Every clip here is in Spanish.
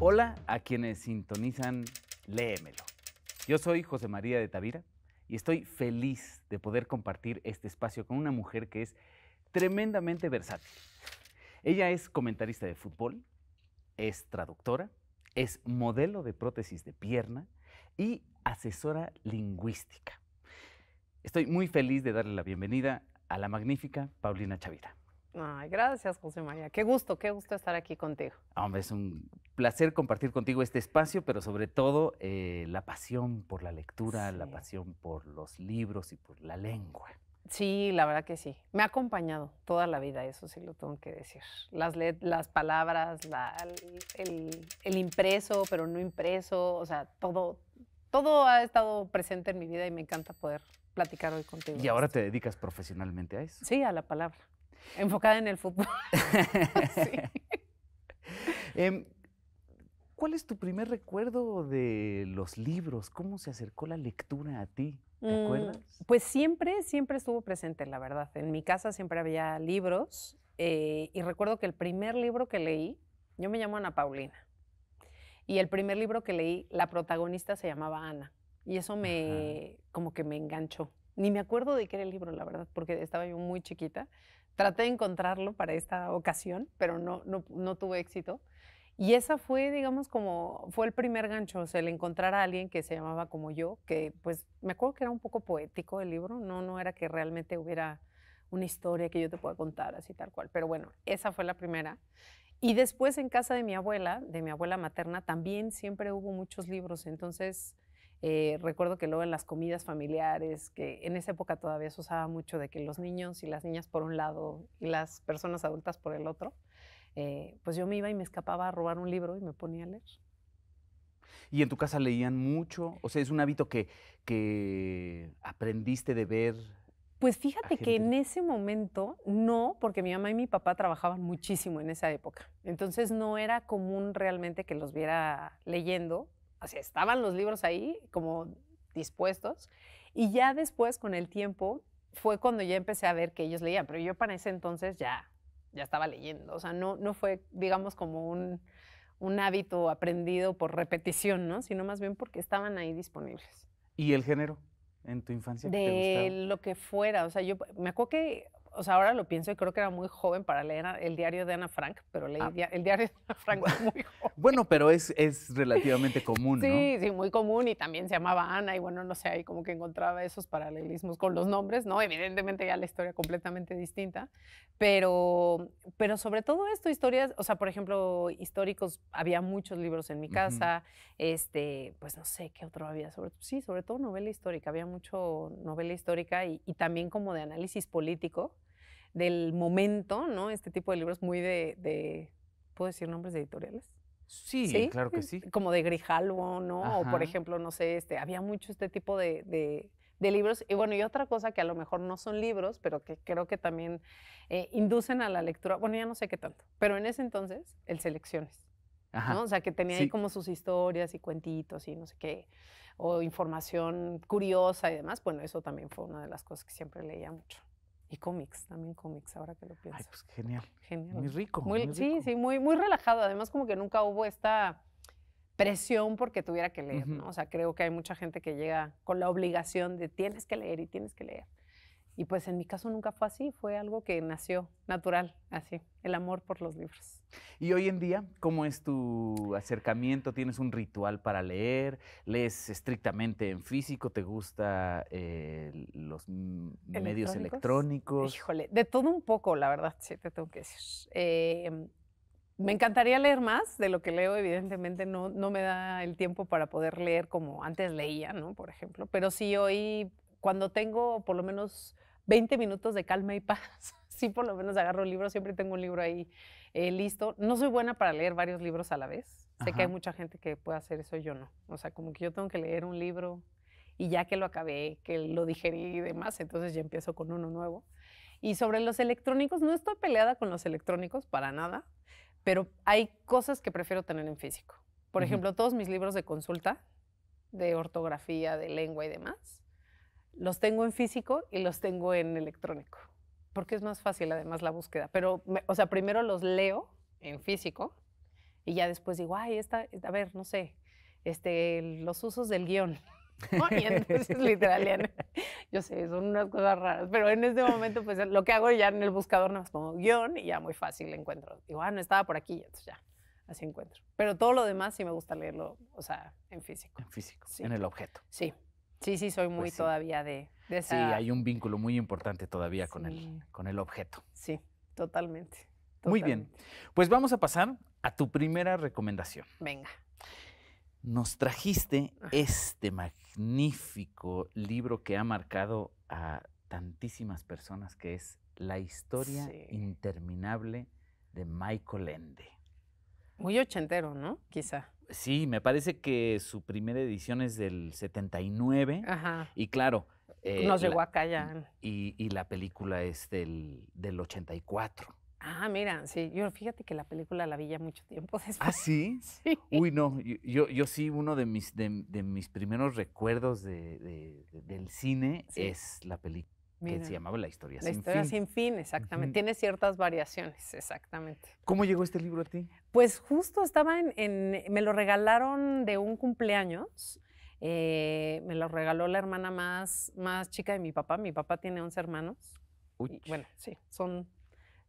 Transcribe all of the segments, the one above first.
Hola a quienes sintonizan Léemelo. Yo soy José María de Tavira y estoy feliz de poder compartir este espacio con una mujer que es tremendamente versátil. Ella es comentarista de fútbol, es traductora, es modelo de prótesis de pierna y asesora lingüística. Estoy muy feliz de darle la bienvenida a la magnífica Paulina Chavira. Ay, gracias, José María. Qué gusto estar aquí contigo. Hombre, es un placer compartir contigo este espacio, pero sobre todo la pasión por la lectura, Sí. la pasión por los libros y por la lengua. Sí, la verdad que sí. Me ha acompañado toda la vida, eso sí lo tengo que decir. Las palabras, el impreso, pero no impreso, o sea, todo ha estado presente en mi vida y me encanta poder platicar hoy contigo. Y ahora te dedicas profesionalmente a eso. Sí, a la palabra. Enfocada en el fútbol. Sí. ¿Cuál es tu primer recuerdo de los libros? ¿Cómo se acercó la lectura a ti? ¿Te acuerdas? Pues siempre estuvo presente, la verdad. En mi casa siempre había libros y recuerdo que el primer libro que leí, yo me llamo Ana Paulina, y el primer libro que leí, la protagonista se llamaba Ana, y eso como que me enganchó. Ni me acuerdo de qué era el libro, la verdad, porque estaba yo muy chiquita. Traté de encontrarlo para esta ocasión, pero no tuve éxito. Y esa fue, digamos, fue el primer gancho, o sea, el encontrar a alguien que se llamaba como yo, que pues me acuerdo que era un poco poético el libro, no era que realmente hubiera una historia que yo te pueda contar así tal cual, pero bueno, esa fue la primera. Y después en casa de mi abuela materna, también siempre hubo muchos libros, entonces recuerdo que luego en las comidas familiares, que en esa época todavía se usaba mucho de que los niños y las niñas por un lado y las personas adultas por el otro, pues yo me iba y me escapaba a robar un libro y me ponía a leer. ¿Y en tu casa leían mucho? O sea, ¿es un hábito que aprendiste de ver? Pues fíjate que en ese momento no, porque mi mamá y mi papá trabajaban muchísimo en esa época. Entonces no era común realmente que los viera leyendo. O sea, estaban los libros ahí como dispuestos. Y ya después, con el tiempo, fue cuando ya empecé a ver que ellos leían. Pero yo para ese entonces ya estaba leyendo. O sea, no fue, digamos, como un hábito aprendido por repetición, ¿no? Sino más bien porque estaban ahí disponibles. ¿Y el género en tu infancia? ¿Qué te De gustaba? lo que fuera, o sea, yo me acuerdo que, o sea, ahora lo pienso y creo que era muy joven para leer el diario de Ana Frank, pero leí el diario de Ana Frank muy joven. Bueno, pero es relativamente común, ¿no? Sí, sí, muy común y también se llamaba Ana y bueno, no sé, ahí como que encontraba esos paralelismos con los nombres, ¿no? Evidentemente ya la historia completamente distinta, pero sobre todo esto, historias, o sea, por ejemplo, históricos, había muchos libros en mi casa, pues no sé qué otro había, sobre todo novela histórica, había mucho novela histórica y también como de análisis político del momento, ¿no? Este tipo de libros muy ¿puedo decir nombres de editoriales? Sí, Sí, claro que sí. como de Grijalvo, ¿no? O por Ajá. ejemplo, no sé, había mucho este tipo de libros. Y bueno, y otra cosa que a lo mejor no son libros, pero que creo que también inducen a la lectura, bueno, ya no sé qué tanto, pero en ese entonces, el Selecciones, Ajá. ¿no? O sea, que tenía ahí Sí. como sus historias y cuentitos y no sé qué, o información curiosa y demás. Bueno, eso también fue una de las cosas que siempre leía mucho. Y cómics, también cómics, ahora que lo pienso. Ay, pues genial. Genial. Muy rico, Muy, muy sí, rico. sí, muy relajado. Además, como que nunca hubo esta presión porque tuviera que leer, Ujú. ¿no? O sea, creo que hay mucha gente que llega con la obligación de tienes que leer y tienes que leer. Y pues en mi caso nunca fue así, fue algo que nació natural, así, el amor por los libros. Y hoy en día, ¿cómo es tu acercamiento? ¿Tienes un ritual para leer? ¿Lees estrictamente en físico? ¿Te gusta los medios electrónicos? Híjole, de todo un poco, la verdad, sí, te tengo que decir. Me encantaría leer más de lo que leo, evidentemente no me da el tiempo para poder leer como antes leía, ¿no? Por ejemplo, pero sí hoy, cuando tengo por lo menos 20 minutos de calma y paz, sí por lo menos agarro el libro, siempre tengo un libro ahí listo. No soy buena para leer varios libros a la vez, sé que hay Ajá. mucha gente que puede hacer eso, yo no. O sea, como que yo tengo que leer un libro y ya que lo acabé, que lo digerí y demás, entonces ya empiezo con uno nuevo. Y sobre los electrónicos, no estoy peleada con los electrónicos para nada, pero hay cosas que prefiero tener en físico. Por ejemplo, todos mis libros de consulta, de ortografía, de lengua y demás, los tengo en físico y los tengo en electrónico, porque es más fácil además la búsqueda. Pero, o sea, primero los leo en físico Y ya después digo, ay, a ver, no sé, los usos del guión. ¿No? Y entonces, literal, yo sé, son unas cosas raras, pero en este momento, pues lo que hago ya en el buscador, nada más pongo guión y ya muy fácil encuentro. Digo, no estaba por aquí, entonces ya, así encuentro. Pero todo lo demás sí me gusta leerlo, o sea, en físico. En físico, Sí. en el objeto. Sí, sí, soy muy Pues sí. todavía de esa. Sí, hay un vínculo muy importante todavía Sí. con el objeto. Sí, totalmente. Muy bien, pues vamos a pasar a tu primera recomendación. Venga. Nos trajiste este magnífico libro que ha marcado a tantísimas personas, que es La historia interminable de Michael Ende. Muy ochentero, ¿no? Quizá. Sí, me parece que su primera edición es del 79. Ajá. Y claro. Nos llegó acá ya. Y la película es del 84. Ah, mira, sí, yo fíjate que la película la vi ya mucho tiempo después. ¿Ah, sí? Sí. Uy, no, yo sí, uno de mis primeros recuerdos del cine es la película que se llamaba La historia sin fin. La historia sin fin, exactamente. Tiene ciertas variaciones, exactamente. ¿Cómo llegó este libro a ti? Pues justo estaba me lo regalaron de un cumpleaños. Me lo regaló la hermana más chica de mi papá. Mi papá tiene 11 hermanos. Y, bueno, sí, son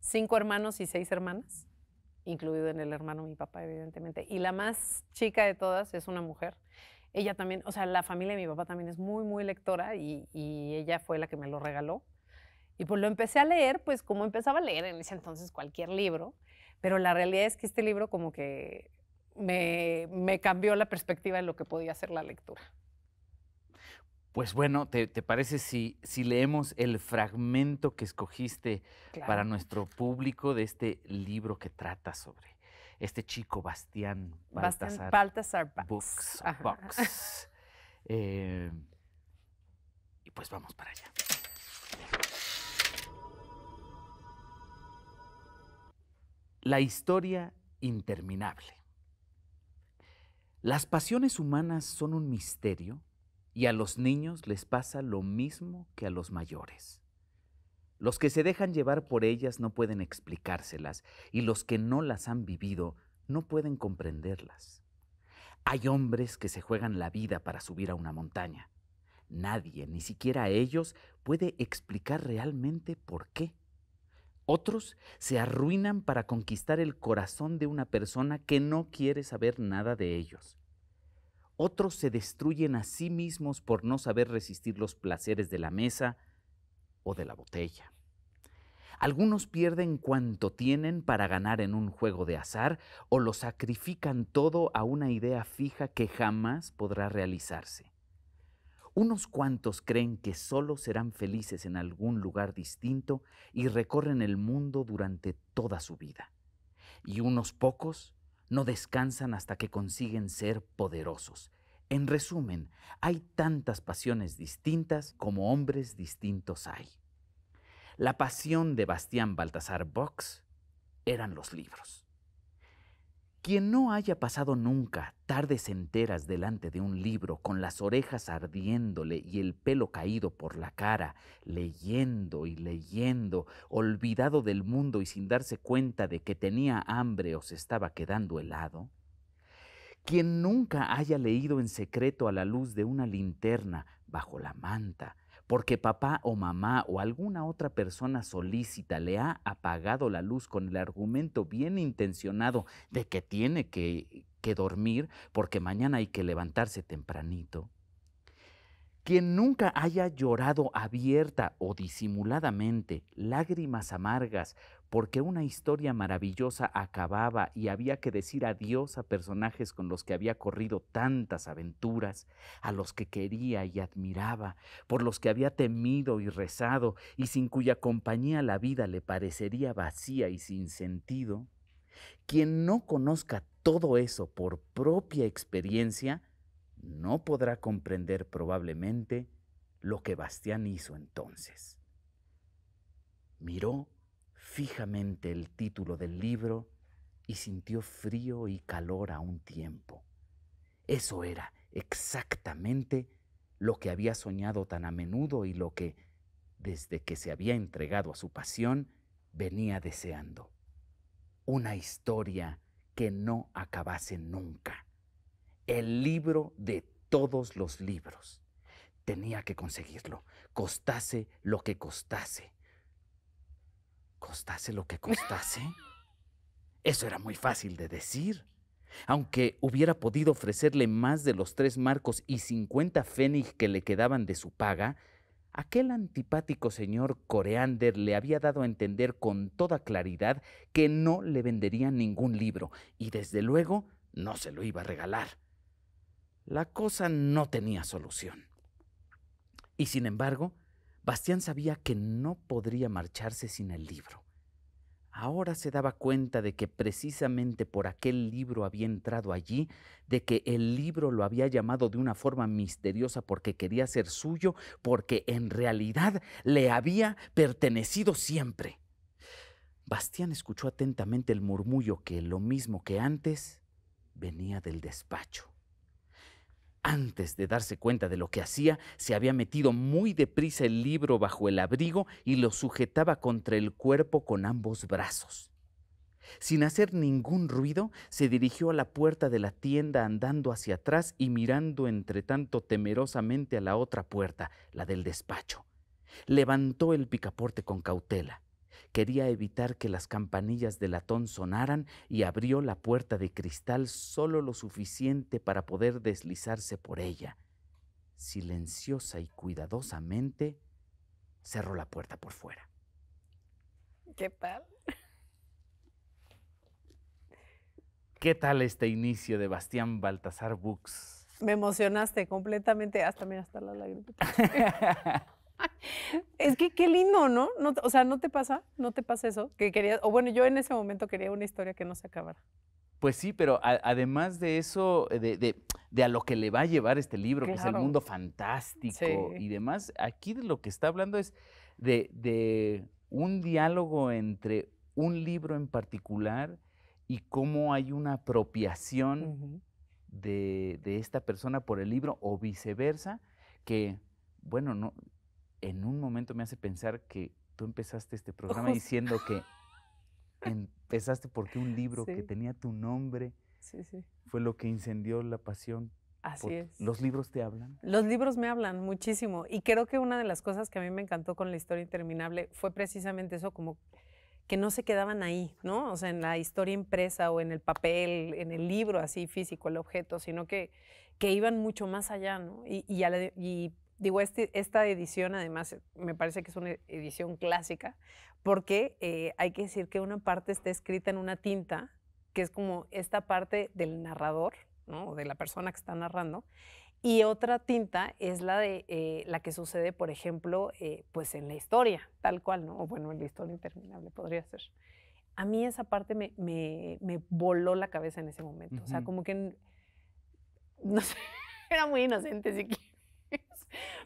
5 hermanos y 6 hermanas, incluido en el hermano mi papá, evidentemente. Y la más chica de todas es una mujer. Ella también, o sea, la familia de mi papá también es muy, muy lectora y ella fue la que me lo regaló. Y pues lo empecé a leer, pues como empezaba a leer en ese entonces cualquier libro, pero la realidad es que este libro como que me cambió la perspectiva de lo que podía ser la lectura. Pues bueno, ¿te parece si leemos el fragmento que escogiste para nuestro público de este libro que trata sobre este chico Bastián Baltasar Books. Y pues vamos para allá. La historia interminable. Las pasiones humanas son un misterio y a los niños les pasa lo mismo que a los mayores. Los que se dejan llevar por ellas no pueden explicárselas y los que no las han vivido no pueden comprenderlas. Hay hombres que se juegan la vida para subir a una montaña. Nadie, ni siquiera ellos, puede explicar realmente por qué. Otros se arruinan para conquistar el corazón de una persona que no quiere saber nada de ellos. Otros se destruyen a sí mismos por no saber resistir los placeres de la mesa o de la botella. Algunos pierden cuanto tienen para ganar en un juego de azar o lo sacrifican todo a una idea fija que jamás podrá realizarse. Unos cuantos creen que solo serán felices en algún lugar distinto y recorren el mundo durante toda su vida. Y unos pocos no descansan hasta que consiguen ser poderosos. En resumen, hay tantas pasiones distintas como hombres distintos hay. La pasión de Bastián Baltasar Books eran los libros. Quien no haya pasado nunca tardes enteras delante de un libro con las orejas ardiéndole y el pelo caído por la cara, leyendo y leyendo, olvidado del mundo y sin darse cuenta de que tenía hambre o se estaba quedando helado. Quien nunca haya leído en secreto a la luz de una linterna bajo la manta, porque papá o mamá o alguna otra persona solícita le ha apagado la luz con el argumento bien intencionado de que tiene que dormir porque mañana hay que levantarse tempranito. Quien nunca haya llorado abierta o disimuladamente lágrimas amargas porque una historia maravillosa acababa y había que decir adiós a personajes con los que había corrido tantas aventuras, a los que quería y admiraba, por los que había temido y rezado y sin cuya compañía la vida le parecería vacía y sin sentido. Quien no conozca todo eso por propia experiencia no podrá comprender probablemente lo que Bastián hizo entonces. Miró fijamente el título del libro y sintió frío y calor a un tiempo. Eso era exactamente lo que había soñado tan a menudo y lo que, desde que se había entregado a su pasión, venía deseando. Una historia que no acabase nunca. El libro de todos los libros. Tenía que conseguirlo, costase lo que costase. ¿Costase lo que costase? Eso era muy fácil de decir. Aunque hubiera podido ofrecerle más de los 3 marcos y 50 pfennig que le quedaban de su paga, aquel antipático señor Coreander le había dado a entender con toda claridad que no le vendería ningún libro y desde luego no se lo iba a regalar. La cosa no tenía solución. Y sin embargo, Bastián sabía que no podría marcharse sin el libro. Ahora se daba cuenta de que precisamente por aquel libro había entrado allí, de que el libro lo había llamado de una forma misteriosa porque quería ser suyo, porque en realidad le había pertenecido siempre. Bastián escuchó atentamente el murmullo que, lo mismo que antes, venía del despacho. Antes de darse cuenta de lo que hacía, se había metido muy deprisa el libro bajo el abrigo y lo sujetaba contra el cuerpo con ambos brazos. Sin hacer ningún ruido, se dirigió a la puerta de la tienda andando hacia atrás y mirando entre tanto temerosamente a la otra puerta, la del despacho. Levantó el picaporte con cautela. Quería evitar que las campanillas de latón sonaran y abrió la puerta de cristal solo lo suficiente para poder deslizarse por ella. Silenciosa y cuidadosamente, cerró la puerta por fuera. ¿Qué tal? ¿Qué tal este inicio de Bastián Baltasar Books? Me emocionaste completamente, hasta la lágrima. Es que qué lindo, ¿no? O sea, ¿no te pasa? ¿No te pasa eso? Que querías, o bueno, yo en ese momento quería una historia que no se acabara. Pues sí, pero además de eso, de a lo que le va a llevar este libro, que es el Claro. mundo fantástico Sí. y demás, aquí de lo que está hablando es de un diálogo entre un libro en particular y cómo hay una apropiación Ujú. de esta persona por el libro o viceversa, que, bueno, no, en un momento me hace pensar que tú empezaste este programa Justo. diciendo que empezaste porque un libro que Sí. tenía tu nombre Sí, sí. fue lo que incendió la pasión. Así es. ¿Los libros te hablan? Los libros me hablan muchísimo y creo que una de las cosas que a mí me encantó con La historia interminable fue precisamente eso, como que no se quedaban ahí, ¿no? O sea, en la historia impresa o en el papel, en el libro así físico, el objeto, sino que iban mucho más allá, ¿no? Y digo, esta edición además me parece que es una edición clásica porque hay que decir que una parte está escrita en una tinta, que es como esta parte del narrador, ¿no? O de la persona que está narrando, y otra tinta es la que sucede, por ejemplo, pues en la historia, tal cual, ¿no? O bueno, en la historia interminable podría ser. A mí esa parte me voló la cabeza en ese momento. O sea, como que, no sé, era muy inocente si quieres.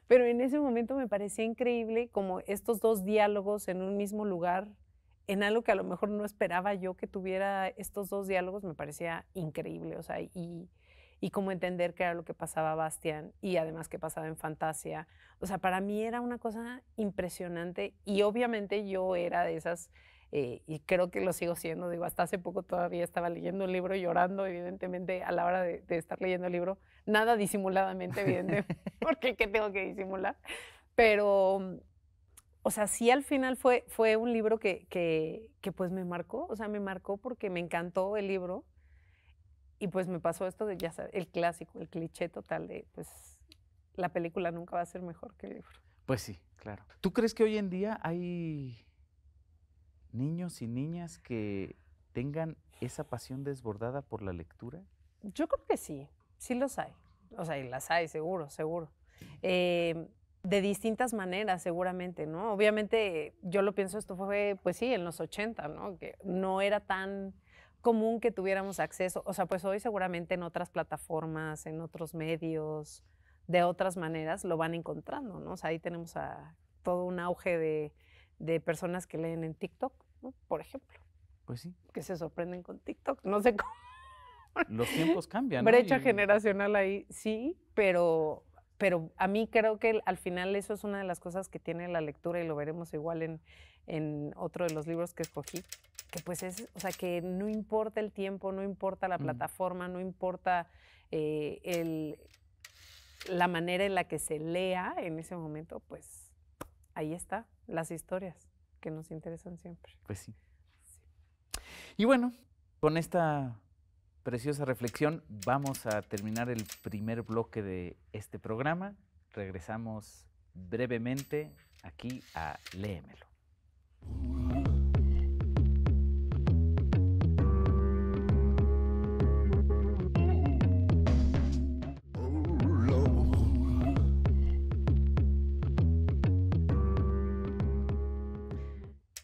Pero en ese momento me parecía increíble como estos 2 diálogos en un mismo lugar, en algo que a lo mejor no esperaba yo que tuviera estos 2 diálogos, me parecía increíble. O sea, y cómo entender qué era lo que pasaba a Bastián y además qué pasaba en Fantasia. O sea, para mí era una cosa impresionante y obviamente yo era de esas, y creo que lo sigo siendo, digo, hasta hace poco todavía estaba leyendo un libro llorando, evidentemente, a la hora de estar leyendo el libro, nada disimuladamente, evidentemente, porque ¿qué tengo que disimular? Pero, o sea, sí al final fue un libro que pues me marcó, o sea, me marcó porque me encantó el libro. Y pues me pasó esto de, ya sabes, el clásico, el cliché total de, pues, la película nunca va a ser mejor que el libro. Pues sí, claro. ¿Tú crees que hoy en día hay niños y niñas que tengan esa pasión desbordada por la lectura? Yo creo que sí, sí los hay. O sea, y las hay, seguro, seguro. De distintas maneras, seguramente, ¿no? Obviamente, yo lo pienso, esto fue, pues sí, en los 80, ¿no? Que no era tan común que tuviéramos acceso. O sea, pues hoy seguramente en otras plataformas, en otros medios, de otras maneras lo van encontrando, ¿no? O sea, ahí tenemos todo un auge de personas que leen en TikTok, ¿no? Por ejemplo. Pues sí. Que se sorprenden con TikTok. No sé cómo. Los tiempos cambian, ¿no? Brecha generacional ahí, sí, pero a mí creo que al final eso es una de las cosas que tiene la lectura y lo veremos igual en otro de los libros que escogí, pues es, o sea, que no importa el tiempo, no importa la plataforma, no importa la manera en la que se lea en ese momento, pues ahí está, las historias que nos interesan siempre. Pues sí. Y bueno, con esta preciosa reflexión vamos a terminar el primer bloque de este programa. Regresamos brevemente aquí a Léemelo.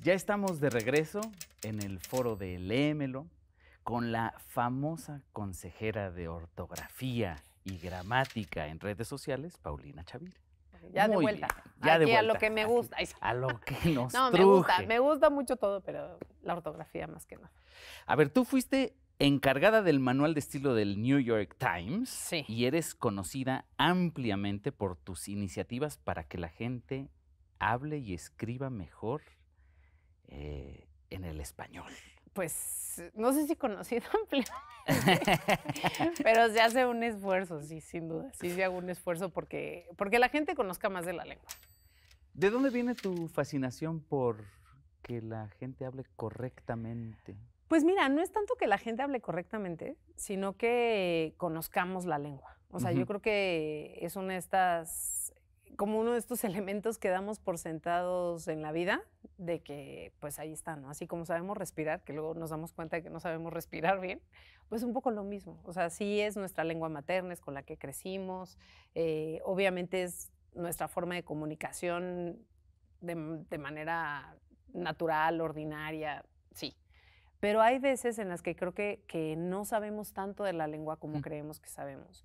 Ya estamos de regreso en el foro de Léemelo con la famosa consejera de ortografía y gramática en redes sociales, Paulina Chavira. Ya de vuelta. Ya de Aquí vuelta. a lo que me gusta. A lo que nos No, truje. me gusta mucho todo, pero la ortografía más que nada. A ver, tú fuiste encargada del manual de estilo del New York Times. Sí. Y eres conocida ampliamente por tus iniciativas para que la gente hable y escriba mejor en el español. Pues no sé si conocido ampliamente, pero se hace un esfuerzo, sí, sin duda. Sí se hago un esfuerzo porque la gente conozca más de la lengua. ¿De dónde viene tu fascinación por que la gente hable correctamente? Pues mira, no es tanto que la gente hable correctamente, sino que conozcamos la lengua. O sea, yo creo que es como uno de estos elementos que damos por sentados en la vida, de que pues ahí está, ¿no? Así como sabemos respirar, que luego nos damos cuenta de que no sabemos respirar bien, pues un poco lo mismo. O sea, sí es nuestra lengua materna, es con la que crecimos, obviamente es nuestra forma de comunicación de manera natural, ordinaria, sí. Pero hay veces en las que creo que no sabemos tanto de la lengua como creemos que sabemos.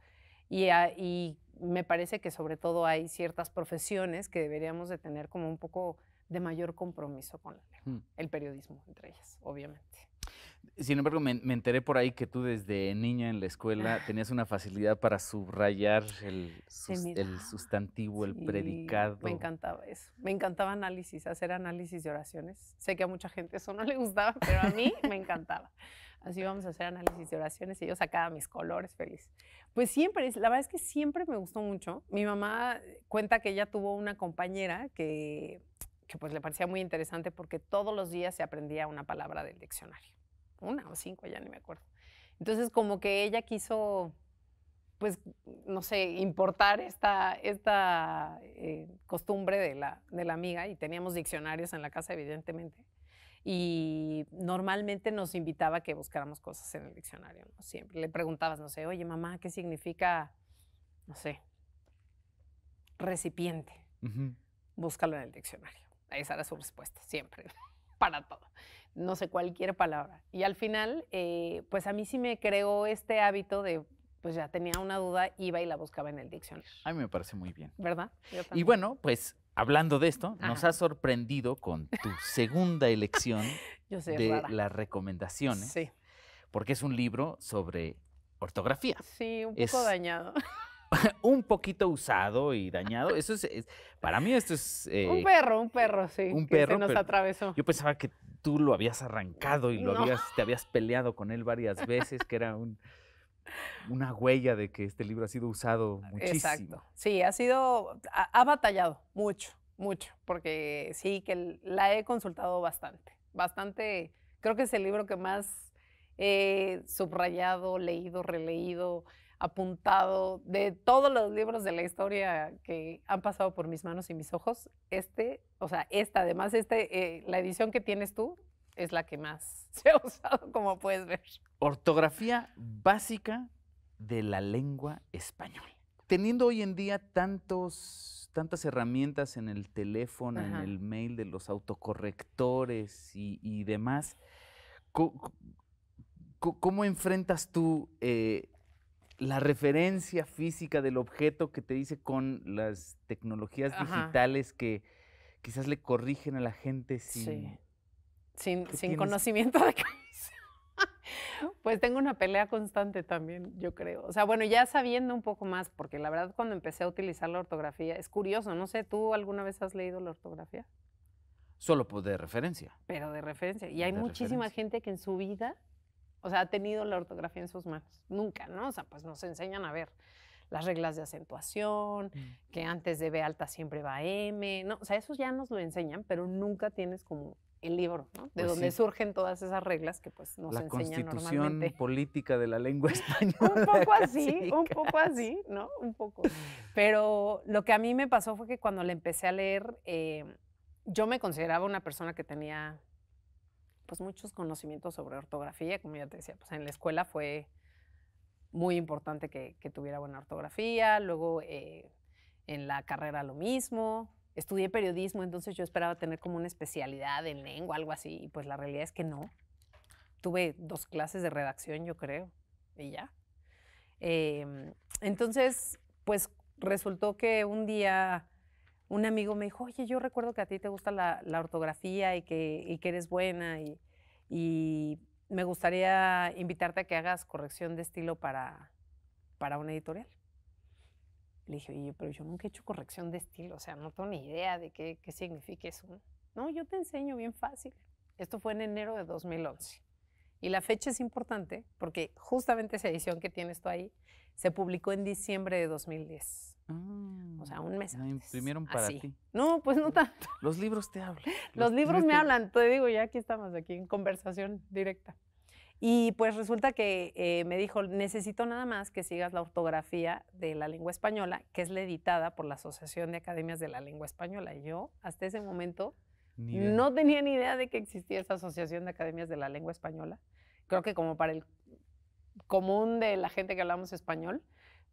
Y me parece que sobre todo hay ciertas profesiones que deberíamos de tener como un poco de mayor compromiso con la lengua. El periodismo, entre ellas, obviamente. Sin embargo, me enteré por ahí que tú desde niña en la escuela tenías una facilidad para subrayar el sustantivo, el predicado. Me encantaba eso. Me encantaba hacer análisis de oraciones. Sé que a mucha gente eso no le gustaba, pero a mí me encantaba. Así vamos a hacer análisis de oraciones y yo sacaba mis colores feliz. Pues siempre, la verdad es que siempre me gustó mucho. Mi mamá cuenta que ella tuvo una compañera que pues le parecía muy interesante porque todos los días se aprendía una palabra del diccionario. 1 o 5, ya ni me acuerdo. Entonces, como que ella quiso, pues, no sé, importar esta costumbre de la amiga, y teníamos diccionarios en la casa, evidentemente. Y normalmente nos invitaba a que buscáramos cosas en el diccionario, ¿no? Siempre le preguntabas, no sé, oye, mamá, ¿qué significa, no sé, recipiente? Búscalo en el diccionario. Esa era su respuesta, siempre, para todo. No sé, cualquier palabra. Y al final, pues a mí sí me creó este hábito de, pues ya tenía una duda, iba y la buscaba en el diccionario. A mí me parece muy bien. ¿Verdad? Y bueno, pues hablando de esto, nos has sorprendido con tu segunda elección de las recomendaciones. Sí. Porque es un libro sobre ortografía. Sí, un poco dañado. Un poquito usado y dañado. Eso es para mí esto es... un perro, sí. Un perro. Se nos atravesó. Yo pensaba que tú lo habías arrancado y te habías peleado con él varias veces, que era una huella de que este libro ha sido usado muchísimo. Exacto. Sí, ha batallado mucho, porque sí, que la he consultado bastante. Creo que es el libro que más he subrayado, leído, releído, apuntado, de todos los libros de la historia que han pasado por mis manos y mis ojos. Además, la edición que tienes tú es la que más se ha usado, como puedes ver. Ortografía básica de la lengua española. Teniendo hoy en día tantas herramientas en el teléfono, en el mail de los autocorrectores y demás, ¿cómo enfrentas tú la referencia física del objeto que te dice con las tecnologías digitales que quizás le corrigen a la gente sin conocimiento de causa? Pues tengo una pelea constante también, yo creo. O sea, bueno, ya sabiendo un poco más, porque la verdad cuando empecé a utilizar la ortografía, es curioso, no sé, ¿tú alguna vez has leído la ortografía? Solo de referencia. pero de referencia. Y hay De muchísima referencia. gente que en su vida, o sea, ha tenido la ortografía en sus manos. Nunca, ¿no? O sea, pues nos enseñan a ver las reglas de acentuación, que antes de B alta siempre va M, ¿no? O sea, eso ya nos lo enseñan, pero nunca tienes como el libro, ¿no? De Pues donde sí. surgen todas esas reglas que pues nos La enseñan constitución normalmente. política de la lengua española. Un poco casi. así, ¿no? Un poco. Pero lo que a mí me pasó fue que cuando le empecé a leer, yo me consideraba una persona que tenía pues muchos conocimientos sobre ortografía, como ya te decía, pues en la escuela fue muy importante que tuviera buena ortografía, luego en la carrera lo mismo, estudié periodismo, entonces yo esperaba tener como una especialidad en lengua, algo así, y pues la realidad es que no. Tuve 2 clases de redacción, yo creo, y ya. Entonces, pues resultó que un día un amigo me dijo, oye, yo recuerdo que a ti te gusta la ortografía y que eres buena y me gustaría invitarte a que hagas corrección de estilo para una editorial. Le dije, oye, pero yo nunca he hecho corrección de estilo, o sea, no tengo ni idea de qué significa eso. No, yo te enseño bien fácil. Esto fue en enero de 2011. Y la fecha es importante porque justamente esa edición que tienes tú ahí se publicó en diciembre de 2010. O sea, un mes La antes. imprimieron para Así. ti. No, pues no tanto. Los libros te hablan. Los libros me te- hablan, te digo, ya aquí estamos, aquí en conversación directa. Y pues resulta que me dijo, necesito nada más que sigas la ortografía de la lengua española, que es la editada por la Asociación de Academias de la Lengua Española. Y yo, hasta ese momento, Ni idea. no tenía ni idea de que existía esa Asociación de Academias de la Lengua Española. Creo que como para el común de la gente que hablamos español,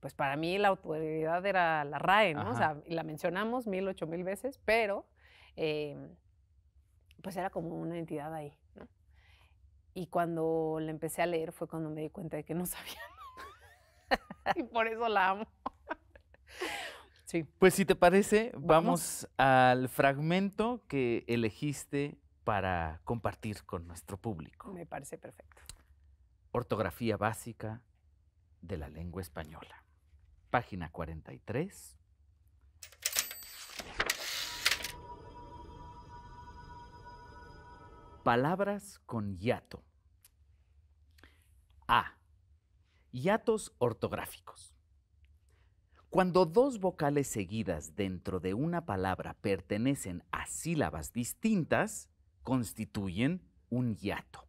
pues para mí la autoridad era la RAE, ¿no? O sea, y la mencionamos 1000, 8000 veces, pero pues era como una entidad ahí, ¿no? Y cuando la empecé a leer fue cuando me di cuenta de que no sabía nada. Y por eso la amo. Sí. Pues si te parece, Vamos. vamos al fragmento que elegiste para compartir con nuestro público. Me parece perfecto. Ortografía básica de la lengua española. Página 43. Palabras con hiato. A. Hiatos ortográficos. Cuando 2 vocales seguidas dentro de una palabra pertenecen a sílabas distintas, constituyen un hiato.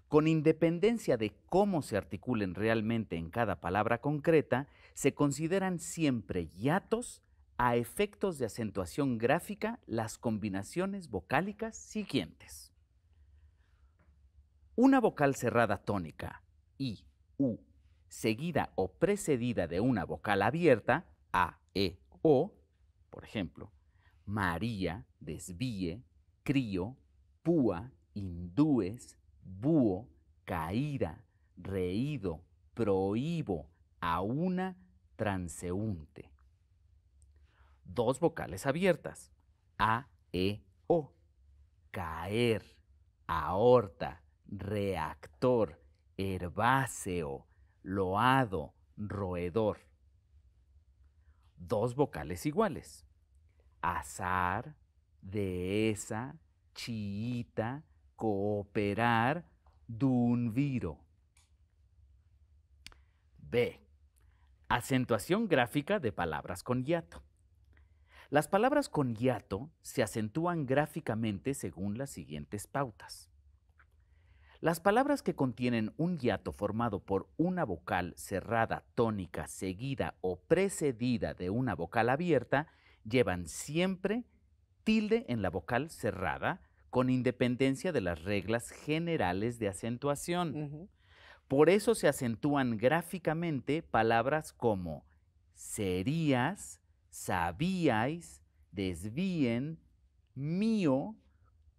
Con independencia de cómo se articulen realmente en cada palabra concreta, se consideran siempre hiatos a efectos de acentuación gráfica las combinaciones vocálicas siguientes. Una vocal cerrada tónica, I, U, seguida o precedida de una vocal abierta, A, E, O, por ejemplo, María, desvíe, crío, púa, hindúes, búho, caíra, reído, prohíbo, aúna, transeúnte. 2 vocales abiertas, A, E, O, caer, aorta, reactor, herbáceo, loado, roedor. 2 vocales iguales, azar, dehesa, chiita, cooperar, dunviro. B. Acentuación gráfica de palabras con hiato. Las palabras con hiato se acentúan gráficamente según las siguientes pautas. Las palabras que contienen un hiato formado por una vocal cerrada tónica seguida o precedida de una vocal abierta llevan siempre tilde en la vocal cerrada con independencia de las reglas generales de acentuación. Por eso se acentúan gráficamente palabras como serías, sabíais, desvíen, mío,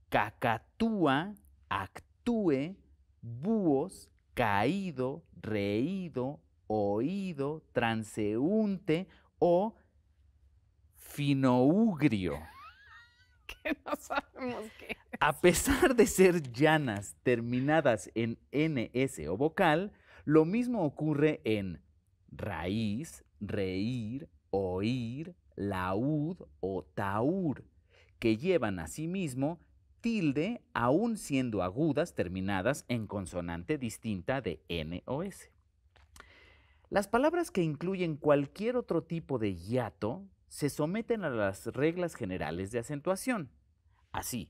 cacatúa, actúe, búhos, caído, reído, oído, transeúnte o finougrio. Que no sabemos qué. A pesar de ser llanas terminadas en NS o vocal, lo mismo ocurre en raíz, reír, oír, laúd o taúr, que llevan asimismo tilde aún siendo agudas terminadas en consonante distinta de N o S. Las palabras que incluyen cualquier otro tipo de hiato se someten a las reglas generales de acentuación. Así,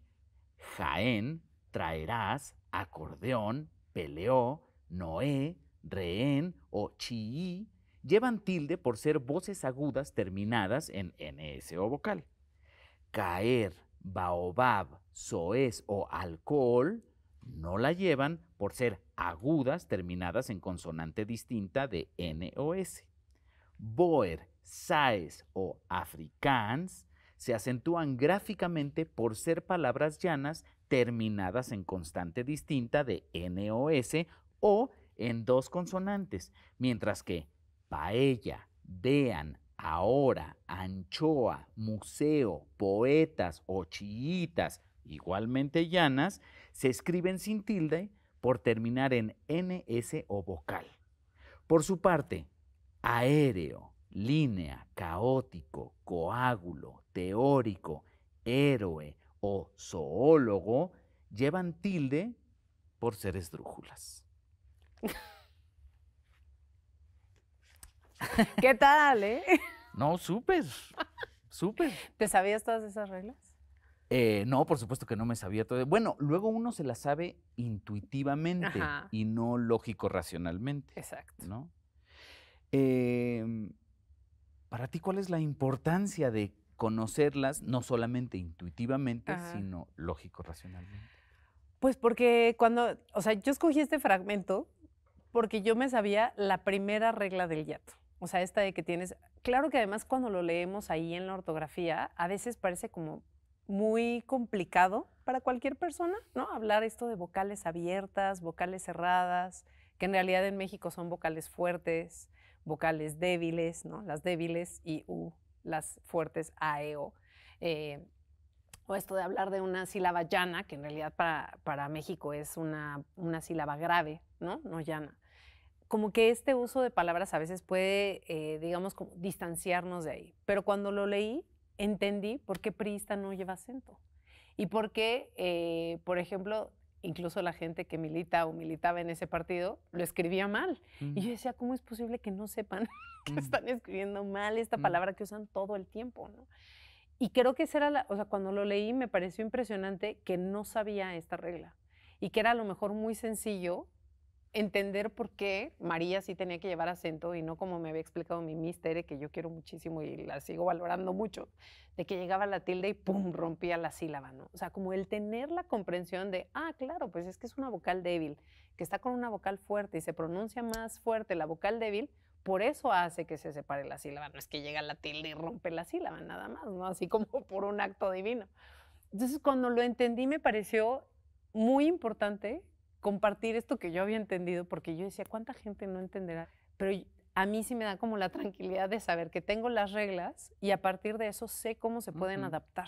Jaén, traerás, acordeón, peleó, Noé, rehén o chií llevan tilde por ser voces agudas terminadas en NS o vocal. Caer, baobab, soez o alcohol no la llevan por ser agudas terminadas en consonante distinta de N o S. Boer, saes o afrikaans se acentúan gráficamente por ser palabras llanas terminadas en constante distinta de N o S o en dos consonantes, mientras que paella, vean, ahora, anchoa, museo, poetas o chiitas, igualmente llanas, se escriben sin tilde por terminar en NS o vocal. Por su parte, aéreo, línea, caótico, coágulo, teórico, héroe o zoólogo llevan tilde por ser esdrújulas. ¿Qué tal, eh? No, súper, súper. ¿Te sabías todas esas reglas? No, por supuesto que no me sabía todo. Bueno, luego uno se la sabe intuitivamente Ajá. y no lógico-racionalmente, Exacto. ¿no? Para ti, ¿cuál es la importancia de conocerlas no solamente intuitivamente, Ajá. sino lógico-racionalmente? Pues porque cuando, o sea, yo escogí este fragmento porque yo me sabía la primera regla del hiato. O sea, esta de que tienes, claro que además cuando lo leemos ahí en la ortografía, a veces parece como muy complicado para cualquier persona, ¿no? Hablar esto de vocales abiertas, vocales cerradas, que en realidad en México son vocales fuertes, vocales débiles, ¿no? Las débiles y U, las fuertes A, E, O. O esto de hablar de una sílaba llana, que en realidad para México es una sílaba grave, ¿no? No llana. Como que este uso de palabras a veces puede, digamos, como distanciarnos de ahí. Pero cuando lo leí, entendí por qué priista no lleva acento. Y por qué, por ejemplo, incluso la gente que milita o militaba en ese partido lo escribía mal. Y yo decía, ¿cómo es posible que no sepan que están escribiendo mal esta palabra que usan todo el tiempo, ¿no? Y creo que esa era o sea, cuando lo leí me pareció impresionante que no sabía esta regla y que era a lo mejor muy sencillo entender por qué María sí tenía que llevar acento y no como me había explicado mi Miss Tere, que yo quiero muchísimo y la sigo valorando mucho, de que llegaba la tilde y ¡pum! Rompía la sílaba, ¿no? O sea, como el tener la comprensión de, claro, pues es que es una vocal débil, que está con una vocal fuerte y se pronuncia más fuerte la vocal débil, por eso hace que se separe la sílaba. No es que llega la tilde y rompe la sílaba, nada más, ¿no? Así como por un acto divino. Entonces, cuando lo entendí, me pareció muy importante compartir esto que yo había entendido, porque yo decía, ¿cuánta gente no entenderá? Pero a mí sí me da como la tranquilidad de saber que tengo las reglas y a partir de eso sé cómo se pueden adaptar,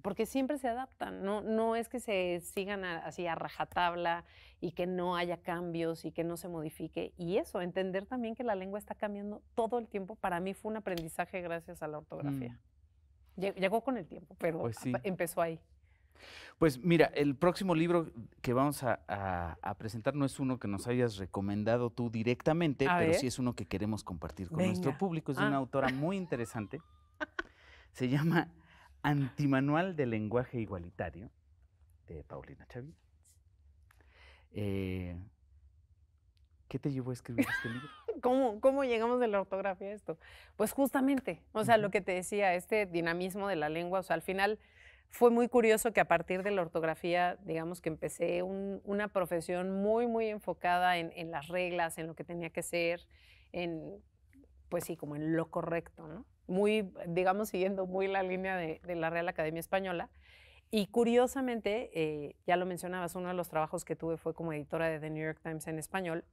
porque siempre se adaptan, no es que se sigan así a rajatabla y que no haya cambios y que no se modifique. Y eso, entender también que la lengua está cambiando todo el tiempo, para mí fue un aprendizaje gracias a la ortografía. Llegó con el tiempo, pero Pues sí. empezó ahí. Pues mira, el próximo libro que vamos a presentar no es uno que nos hayas recomendado tú directamente, pero sí es uno que queremos compartir con nuestro público. Es de una autora muy interesante. Se llama Antimanual del Lenguaje Igualitario, de Paulina Chavi. ¿Qué te llevó a escribir este libro? ¿Cómo llegamos de la ortografía a esto? Pues justamente, o sea, lo que te decía, este dinamismo de la lengua, o sea, al final fue muy curioso que a partir de la ortografía, digamos que empecé una profesión muy, muy enfocada en las reglas, en lo que tenía que ser, pues sí, como en lo correcto, ¿no? Muy, digamos, siguiendo muy la línea de la Real Academia Española. Y curiosamente, ya lo mencionabas, uno de los trabajos que tuve fue como editora de The New York Times en español.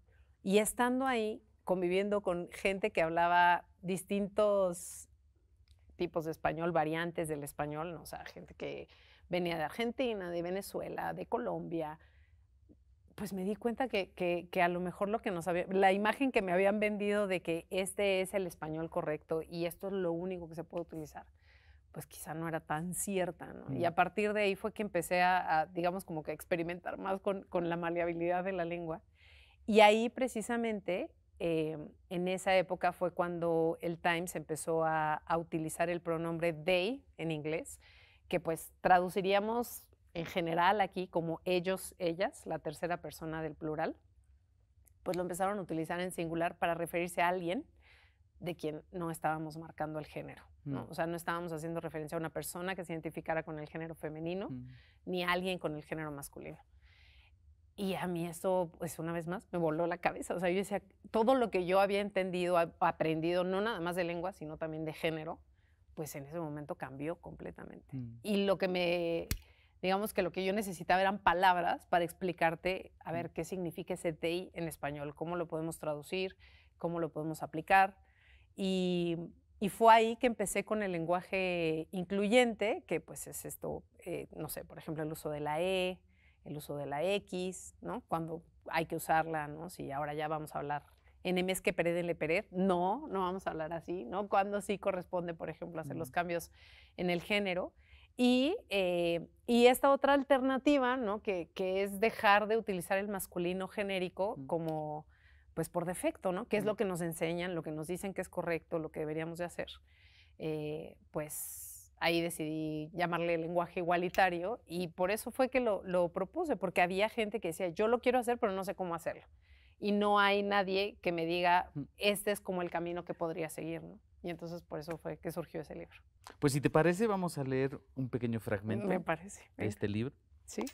Y estando ahí, conviviendo con gente que hablaba distintos tipos de español, variantes del español, ¿no? O sea, gente que venía de Argentina, de Venezuela, de Colombia, pues me di cuenta que a lo mejor lo que nos había, la imagen que me habían vendido de que este es el español correcto y esto es lo único que se puede utilizar, pues quizá no era tan cierta, ¿no? Y a partir de ahí fue que empecé digamos, como que experimentar más con la maleabilidad de la lengua. Y ahí precisamente, en esa época fue cuando el Times empezó a utilizar el pronombre they en inglés, que pues traduciríamos en general aquí como ellos, ellas, la tercera persona del plural. Pues lo empezaron a utilizar en singular para referirse a alguien de quien no estábamos marcando el género, ¿no? O sea, no estábamos haciendo referencia a una persona que se identificara con el género femenino, ni a alguien con el género masculino. Y a mí eso, pues una vez más, me voló la cabeza. O sea, yo decía, todo lo que yo había entendido, aprendido, no nada más de lengua, sino también de género, pues en ese momento cambió completamente. Y digamos que lo que yo necesitaba eran palabras para explicarte, a ver, qué significa ese they en español, cómo lo podemos traducir, cómo lo podemos aplicar. Y fue ahí que empecé con el lenguaje incluyente, que pues es esto, no sé, por ejemplo, el uso de la E, el uso de la X, ¿no? Cuando hay que usarla, ¿no? Si ahora ya vamos a hablar en mes que pered, le pered, no vamos a hablar así, ¿no? Cuando sí corresponde, por ejemplo, hacer los cambios en el género. Y esta otra alternativa, ¿no? Que es dejar de utilizar el masculino genérico como pues por defecto, ¿no? Que es lo que nos enseñan, lo que nos dicen que es correcto, lo que deberíamos de hacer. Pues ahí decidí llamarle lenguaje igualitario y por eso fue que lo propuse, porque había gente que decía, yo lo quiero hacer, pero no sé cómo hacerlo. Y no hay nadie que me diga, este es como el camino que podría seguir, ¿no? Y entonces por eso fue que surgió ese libro. Pues si te parece, vamos a leer un pequeño fragmento Me parece. de este libro. Sí.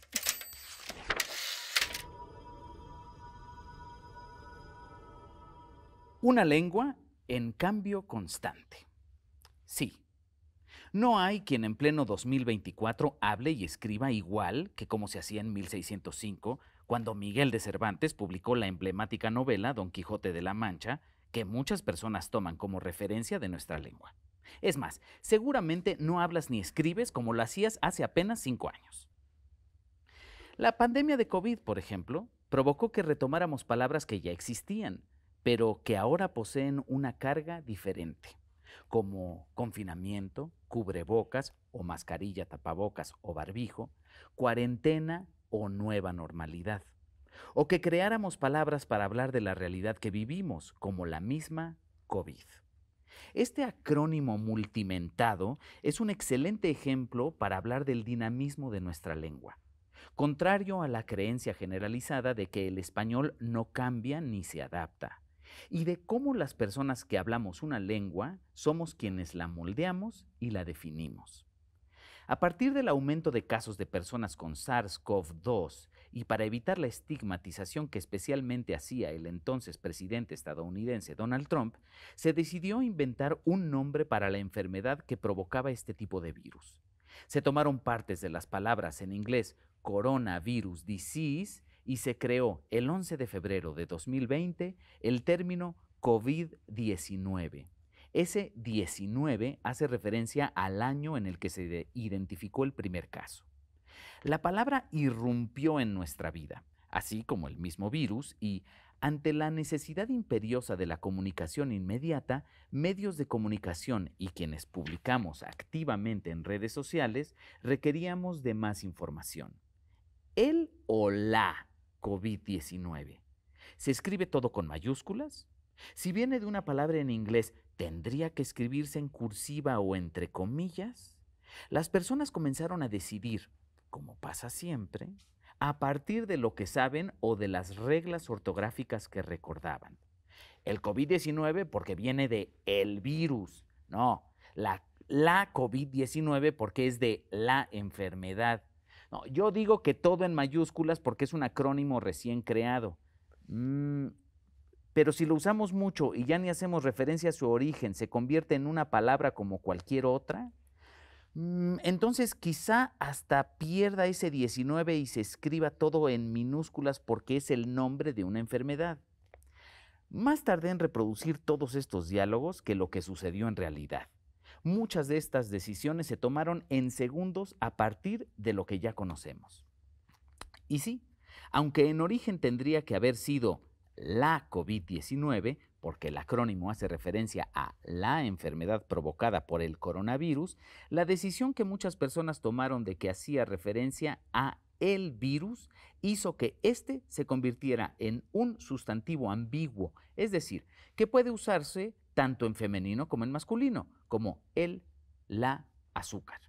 Una lengua en cambio constante. Sí. No hay quien en pleno 2024 hable y escriba igual que como se hacía en 1605, cuando Miguel de Cervantes publicó la emblemática novela Don Quijote de la Mancha, que muchas personas toman como referencia de nuestra lengua. Es más, seguramente no hablas ni escribes como lo hacías hace apenas 5 años. La pandemia de COVID, por ejemplo, provocó que retomáramos palabras que ya existían, pero que ahora poseen una carga diferente, como confinamiento, cubrebocas o mascarilla, tapabocas o barbijo, cuarentena o nueva normalidad. O que creáramos palabras para hablar de la realidad que vivimos, como la misma COVID. Este acrónimo multimentado es un excelente ejemplo para hablar del dinamismo de nuestra lengua, contrario a la creencia generalizada de que el español no cambia ni se adapta, y de cómo las personas que hablamos una lengua somos quienes la moldeamos y la definimos. A partir del aumento de casos de personas con SARS-CoV-2 y para evitar la estigmatización que especialmente hacía el entonces presidente estadounidense Donald Trump, se decidió inventar un nombre para la enfermedad que provocaba este tipo de virus. Se tomaron partes de las palabras en inglés coronavirus disease y se creó el 11 de febrero de 2020 el término COVID-19. Ese 19 hace referencia al año en el que se identificó el primer caso. La palabra irrumpió en nuestra vida, así como el mismo virus, y ante la necesidad imperiosa de la comunicación inmediata, medios de comunicación y quienes publicamos activamente en redes sociales requeríamos de más información. El o la COVID-19. ¿Se escribe todo con mayúsculas? Si viene de una palabra en inglés, ¿tendría que escribirse en cursiva o entre comillas? Las personas comenzaron a decidir, como pasa siempre, a partir de lo que saben o de las reglas ortográficas que recordaban. El COVID-19 porque viene de el virus, no, la COVID-19 porque es de la enfermedad. No, yo digo que todo en mayúsculas porque es un acrónimo recién creado. Pero si lo usamos mucho y ya ni hacemos referencia a su origen, se convierte en una palabra como cualquier otra, entonces quizá hasta pierda ese 19 y se escriba todo en minúsculas porque es el nombre de una enfermedad. Más tardé en reproducir todos estos diálogos que lo que sucedió en realidad. Muchas de estas decisiones se tomaron en segundos a partir de lo que ya conocemos. Y sí, aunque en origen tendría que haber sido la COVID-19, porque el acrónimo hace referencia a la enfermedad provocada por el coronavirus, la decisión que muchas personas tomaron de que hacía referencia a el virus hizo que éste se convirtiera en un sustantivo ambiguo, es decir, que puede usarse tanto en femenino como en masculino, como el, la, azúcar.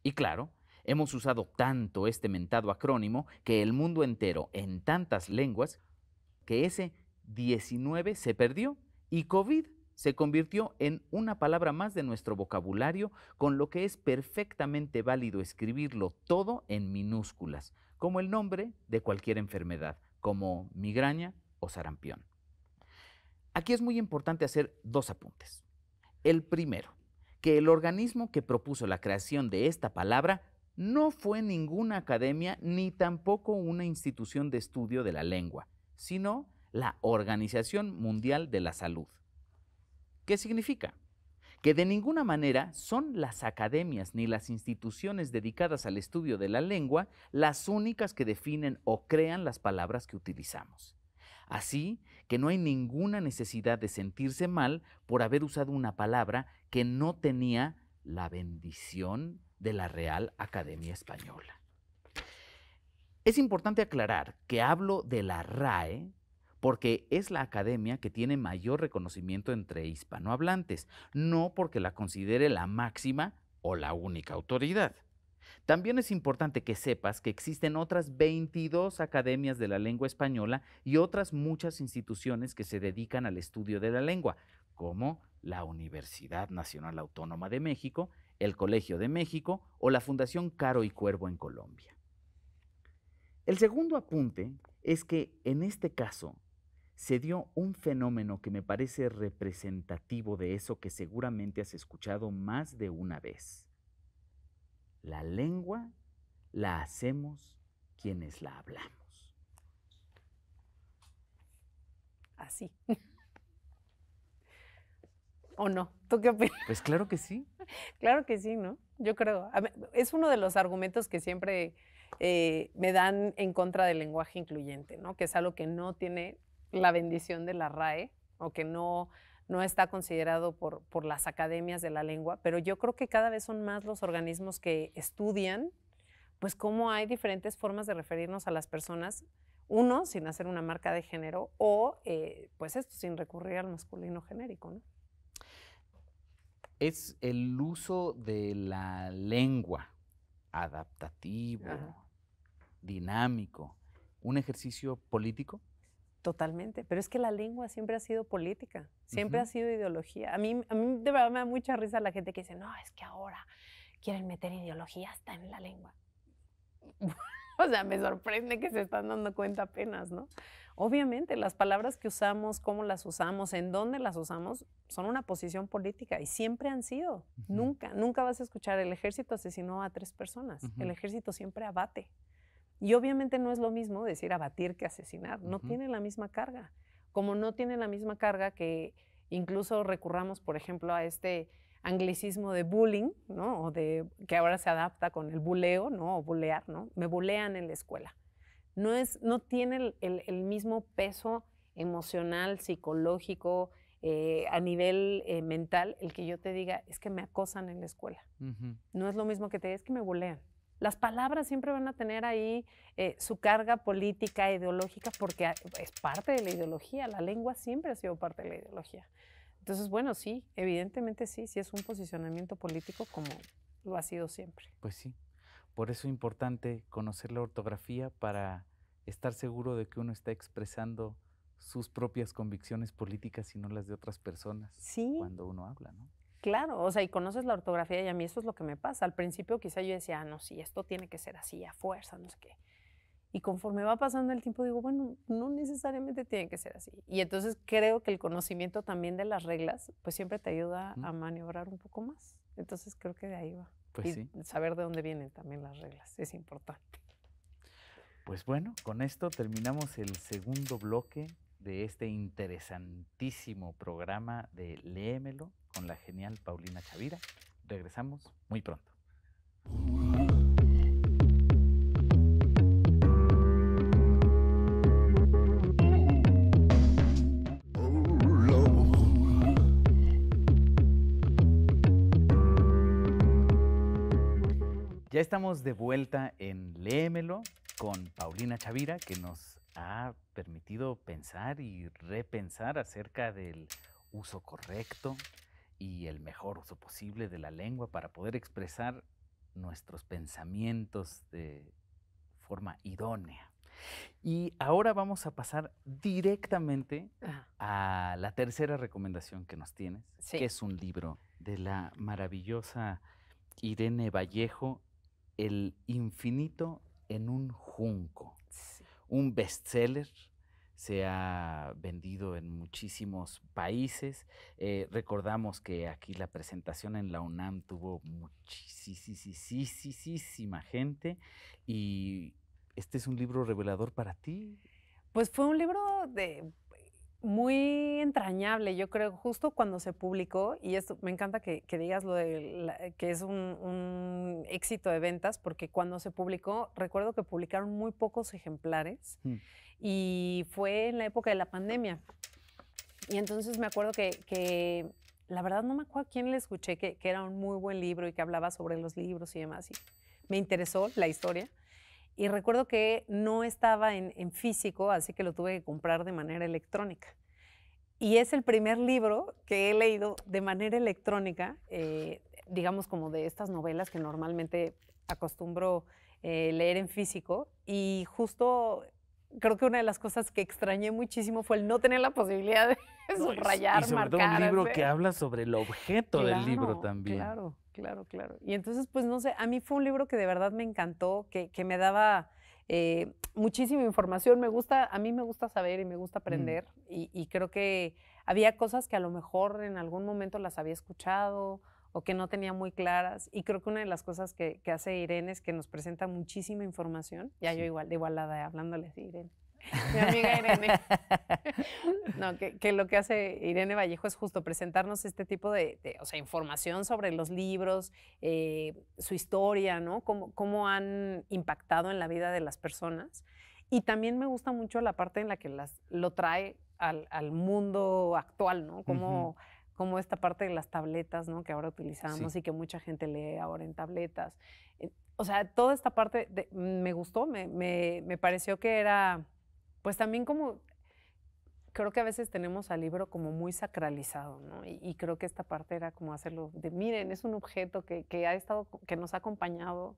Y claro, hemos usado tanto este mentado acrónimo que el mundo entero, en tantas lenguas, que ese 19 se perdió y COVID se convirtió en una palabra más de nuestro vocabulario, con lo que es perfectamente válido escribirlo todo en minúsculas, como el nombre de cualquier enfermedad, como migraña o sarampión. Aquí es muy importante hacer dos apuntes. El primero, que el organismo que propuso la creación de esta palabra no fue ninguna academia ni tampoco una institución de estudio de la lengua, sino la Organización Mundial de la Salud. ¿Qué significa? Que de ninguna manera son las academias ni las instituciones dedicadas al estudio de la lengua las únicas que definen o crean las palabras que utilizamos. Así que no hay ninguna necesidad de sentirse mal por haber usado una palabra que no tenía la bendición de la Real Academia Española. Es importante aclarar que hablo de la RAE porque es la academia que tiene mayor reconocimiento entre hispanohablantes, no porque la considere la máxima o la única autoridad. También es importante que sepas que existen otras 22 academias de la lengua española y otras muchas instituciones que se dedican al estudio de la lengua, como la Universidad Nacional Autónoma de México, el Colegio de México o la Fundación Caro y Cuervo en Colombia. El segundo apunte es que en este caso se dio un fenómeno que me parece representativo de eso que seguramente has escuchado más de una vez. La lengua la hacemos quienes la hablamos. Así. ¿O no? ¿Tú qué opinas? Pues claro que sí. Claro que sí, ¿no? Yo creo. Es uno de los argumentos que siempre me dan en contra del lenguaje incluyente, ¿no? Que es algo que no tiene la bendición de la RAE o que no está considerado por las academias de la lengua, pero yo creo que cada vez son más los organismos que estudian pues cómo hay diferentes formas de referirnos a las personas, uno, sin hacer una marca de género, o pues esto, sin recurrir al masculino genérico, ¿no? Es el uso de la lengua adaptativo, dinámico, un ejercicio político. Totalmente, pero es que la lengua siempre ha sido política, siempre ha sido ideología. A mí de verdad me da mucha risa la gente que dice, no, es que ahora quieren meter ideología hasta en la lengua. O sea, me sorprende que se están dando cuenta apenas, ¿no? Obviamente, las palabras que usamos, cómo las usamos, en dónde las usamos, son una posición política y siempre han sido. Nunca vas a escuchar el ejército asesinó a 3 personas. El ejército siempre abate. Y obviamente no es lo mismo decir abatir que asesinar, no tiene la misma carga. Como no tiene la misma carga que incluso recurramos, por ejemplo, a este anglicismo de bullying, ¿no? O de que ahora se adapta con el buleo, ¿no? O bulear, ¿no? Me bulean en la escuela. No tiene el mismo peso emocional, psicológico, a nivel mental, el que yo te diga es que me acosan en la escuela. No es lo mismo que te diga es que me bulean. Las palabras siempre van a tener ahí su carga política, ideológica, porque es parte de la ideología. La lengua siempre ha sido parte de la ideología. Entonces, bueno, sí, evidentemente sí es un posicionamiento político como lo ha sido siempre. Pues sí, por eso es importante conocer la ortografía para estar seguro de que uno está expresando sus propias convicciones políticas y no las de otras personas cuando uno habla, ¿no? Claro, o sea, y conoces la ortografía y a mí eso es lo que me pasa. Al principio quizá yo decía, no, sí, esto tiene que ser así, a fuerza, no sé qué. Y conforme va pasando el tiempo digo, bueno, no necesariamente tiene que ser así. Y entonces creo que el conocimiento también de las reglas, pues siempre te ayuda a maniobrar un poco más. Entonces creo que de ahí va. Pues y sí. saber de dónde vienen también las reglas es importante. Pues bueno, con esto terminamos el segundo bloque de este interesantísimo programa de Léemelo con la genial Paulina Chavira. Regresamos muy pronto. Oh, Lord. Ya estamos de vuelta en Léemelo con Paulina Chavira, que nos ha permitido pensar y repensar acerca del uso correcto y el mejor uso posible de la lengua para poder expresar nuestros pensamientos de forma idónea. Y ahora vamos a pasar directamente Ajá. a la tercera recomendación que nos tienes, Sí. que es un libro de la maravillosa Irene Vallejo, El infinito en un junco. Sí. Un bestseller, se ha vendido en muchísimos países. Recordamos que aquí la presentación en la UNAM tuvo muchísima gente y este es un libro revelador para ti. Pues fue un libro muy entrañable, yo creo, justo cuando se publicó, y esto me encanta que digas lo de que es un éxito de ventas, porque cuando se publicó, recuerdo que publicaron muy pocos ejemplares y fue en la época de la pandemia. Y entonces me acuerdo que la verdad no me acuerdo a quién le escuché que era un muy buen libro y que hablaba sobre los libros y demás, y me interesó la historia. Y recuerdo que no estaba en físico, así que lo tuve que comprar de manera electrónica. Y es el primer libro que he leído de manera electrónica, digamos como de estas novelas que normalmente acostumbro leer en físico. Y justo creo que una de las cosas que extrañé muchísimo fue el no tener la posibilidad de No, subrayar, y sobre todo un marcar, libro hacer. que habla sobre el objeto del libro Claro, también. claro. Y entonces, pues no sé, a mí fue un libro que de verdad me encantó, que me daba muchísima información. A mí me gusta saber y me gusta aprender. Y creo que había cosas que a lo mejor en algún momento las había escuchado o que no tenía muy claras. Y creo que una de las cosas que hace Irene es que nos presenta muchísima información. Ya yo Sí. igual, de igualada, hablándole así, Irene. Mi amiga Irene. No, que lo que hace Irene Vallejo es justo presentarnos este tipo o sea, información sobre los libros, su historia, ¿no? Cómo han impactado en la vida de las personas. Y también me gusta mucho la parte en la que lo trae al mundo actual, ¿no? Como esta parte de las tabletas, ¿no? Que ahora utilizamos Sí. y que mucha gente lee ahora en tabletas. O sea, toda esta parte me gustó, me pareció que era, pues también como, creo que a veces tenemos al libro como muy sacralizado, ¿no? Y creo que esta parte era como hacerlo de, miren, es un objeto que ha estado, que nos ha acompañado,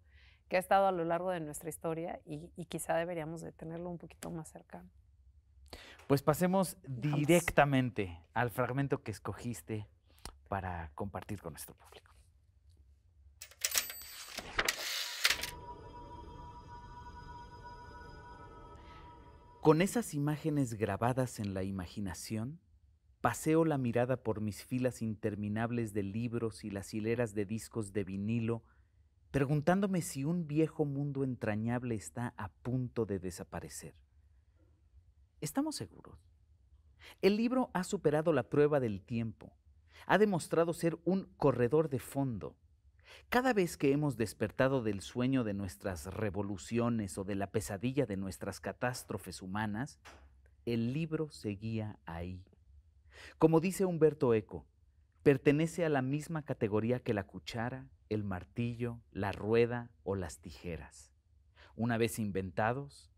que ha estado a lo largo de nuestra historia y quizá deberíamos de tenerlo un poquito más cercano. Pues pasemos Vamos. directamente al fragmento que escogiste para compartir con nuestro público. Con esas imágenes grabadas en la imaginación, paseo la mirada por mis filas interminables de libros y las hileras de discos de vinilo, preguntándome si un viejo mundo entrañable está a punto de desaparecer. ¿Estamos seguros? El libro ha superado la prueba del tiempo. Ha demostrado ser un corredor de fondo. Cada vez que hemos despertado del sueño de nuestras revoluciones o de la pesadilla de nuestras catástrofes humanas, el libro seguía ahí. Como dice Humberto Eco, pertenece a la misma categoría que la cuchara, el martillo, la rueda o las tijeras. Una vez inventados,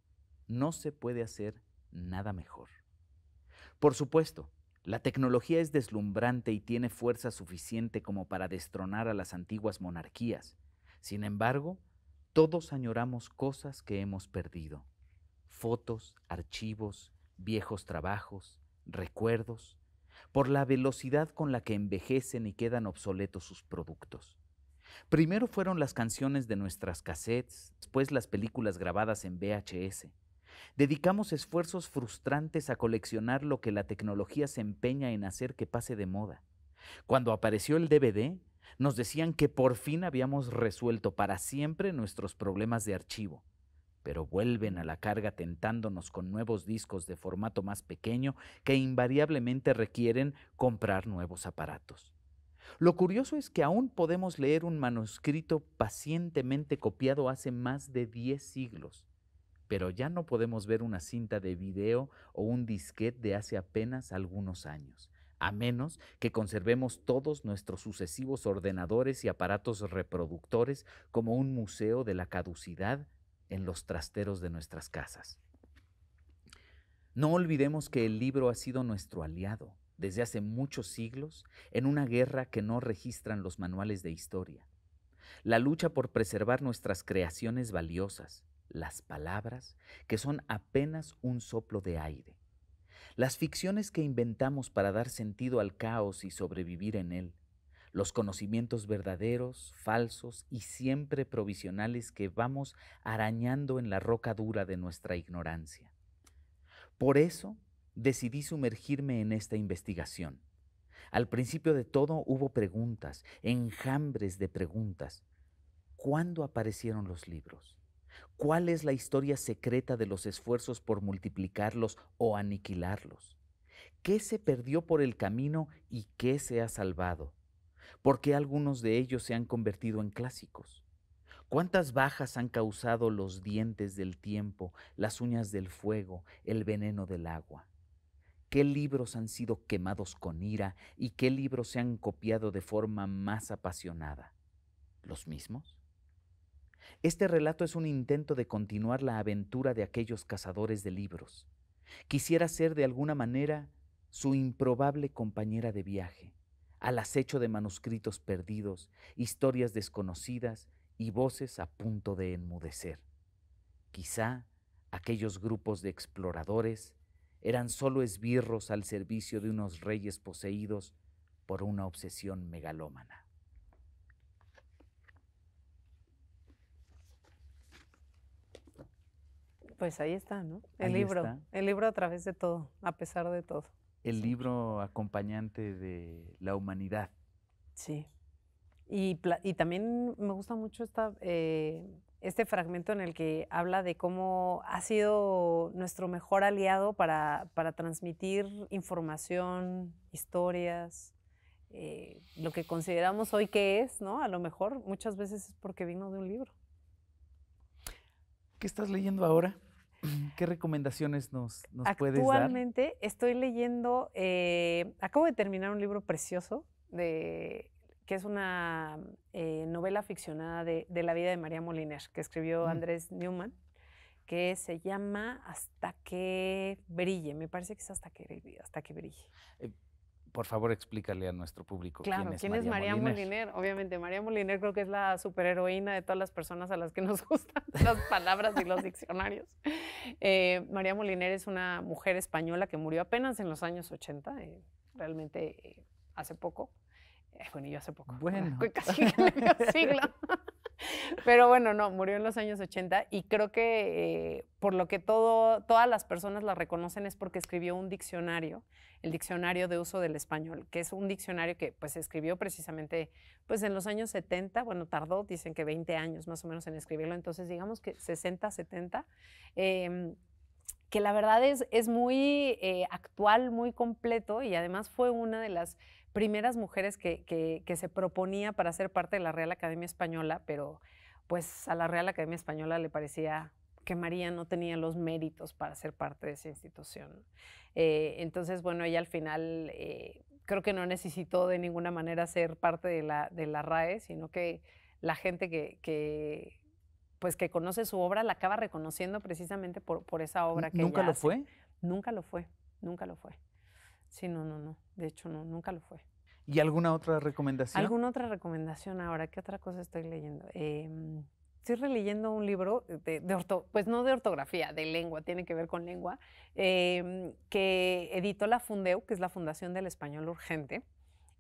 no se puede hacer nada mejor. Por supuesto, la tecnología es deslumbrante y tiene fuerza suficiente como para destronar a las antiguas monarquías. Sin embargo, todos añoramos cosas que hemos perdido. Fotos, archivos, viejos trabajos, recuerdos, por la velocidad con la que envejecen y quedan obsoletos sus productos. Primero fueron las canciones de nuestras cassettes, después las películas grabadas en VHS. Dedicamos esfuerzos frustrantes a coleccionar lo que la tecnología se empeña en hacer que pase de moda. Cuando apareció el DVD, nos decían que por fin habíamos resuelto para siempre nuestros problemas de archivo. Pero vuelven a la carga tentándonos con nuevos discos de formato más pequeño que invariablemente requieren comprar nuevos aparatos. Lo curioso es que aún podemos leer un manuscrito pacientemente copiado hace más de 10 siglos. Pero ya no podemos ver una cinta de video o un disquete de hace apenas algunos años. a menos que conservemos todos nuestros sucesivos ordenadores y aparatos reproductores como un museo de la caducidad en los trasteros de nuestras casas. No olvidemos que el libro ha sido nuestro aliado desde hace muchos siglos en una guerra que no registran los manuales de historia. La lucha por preservar nuestras creaciones valiosas, las palabras, que son apenas un soplo de aire. Las ficciones que inventamos para dar sentido al caos y sobrevivir en él. Los conocimientos verdaderos, falsos y siempre provisionales que vamos arañando en la roca dura de nuestra ignorancia. Por eso decidí sumergirme en esta investigación. Al principio de todo hubo preguntas, enjambres de preguntas. ¿Cuándo aparecieron los libros? ¿Cuál es la historia secreta de los esfuerzos por multiplicarlos o aniquilarlos? ¿Qué se perdió por el camino y qué se ha salvado? ¿Por qué algunos de ellos se han convertido en clásicos? ¿Cuántas bajas han causado los dientes del tiempo, las uñas del fuego, el veneno del agua? ¿Qué libros han sido quemados con ira y qué libros se han copiado de forma más apasionada? ¿Los mismos? Este relato es un intento de continuar la aventura de aquellos cazadores de libros. Quisiera ser de alguna manera su improbable compañera de viaje, al acecho de manuscritos perdidos, historias desconocidas y voces a punto de enmudecer. Quizá aquellos grupos de exploradores eran solo esbirros al servicio de unos reyes poseídos por una obsesión megalómana. Pues ahí está, ¿no? Ahí está. El libro a través de todo, a pesar de todo. El Sí. libro acompañante de la humanidad. Sí. Y también me gusta mucho este fragmento en el que habla de cómo ha sido nuestro mejor aliado para transmitir información, historias, lo que consideramos hoy que es, ¿no? A lo mejor muchas veces es porque vino de un libro. ¿Qué estás leyendo ahora? ¿Qué recomendaciones nos puedes dar? Actualmente estoy leyendo, acabo de terminar un libro precioso que es una novela ficcionada de la vida de María Moliner, que escribió Andrés Newman, que se llama Hasta que brille. Me parece que es Hasta que brille. Por favor, explícale a nuestro público Claro, ¿quién es María Moliner? Obviamente, María Moliner creo que es la superheroína de todas las personas a las que nos gustan las palabras y los diccionarios. María Moliner es una mujer española que murió apenas en los años 80, realmente hace poco. Bueno, yo hace poco. Bueno. Casi medio siglo. Pero bueno, no, murió en los años 80 y creo que por lo que todas las personas la reconocen es porque escribió un diccionario, el Diccionario de Uso del Español, que es un diccionario que pues escribió precisamente pues en los años 70, bueno, tardó, dicen que 20 años más o menos en escribirlo, entonces digamos que 60, 70, que la verdad es muy actual, muy completo y además fue una de las primeras mujeres que se proponía para ser parte de la Real Academia Española, pero pues a la Real Academia Española le parecía que María no tenía los méritos para ser parte de esa institución. Entonces, bueno, ella al final creo que no necesitó de ninguna manera ser parte de la RAE, sino que la gente que conoce su obra la acaba reconociendo precisamente por esa obra que ¿Nunca ella lo hace. fue? Nunca lo fue, nunca lo fue. Sí, no. De hecho, no, nunca lo fue. ¿Y alguna otra recomendación? ¿Alguna otra recomendación ahora? ¿Qué otra cosa estoy leyendo? Estoy releyendo un libro pues no de ortografía, de lengua, tiene que ver con lengua, que editó la Fundeu, que es la Fundación del Español Urgente,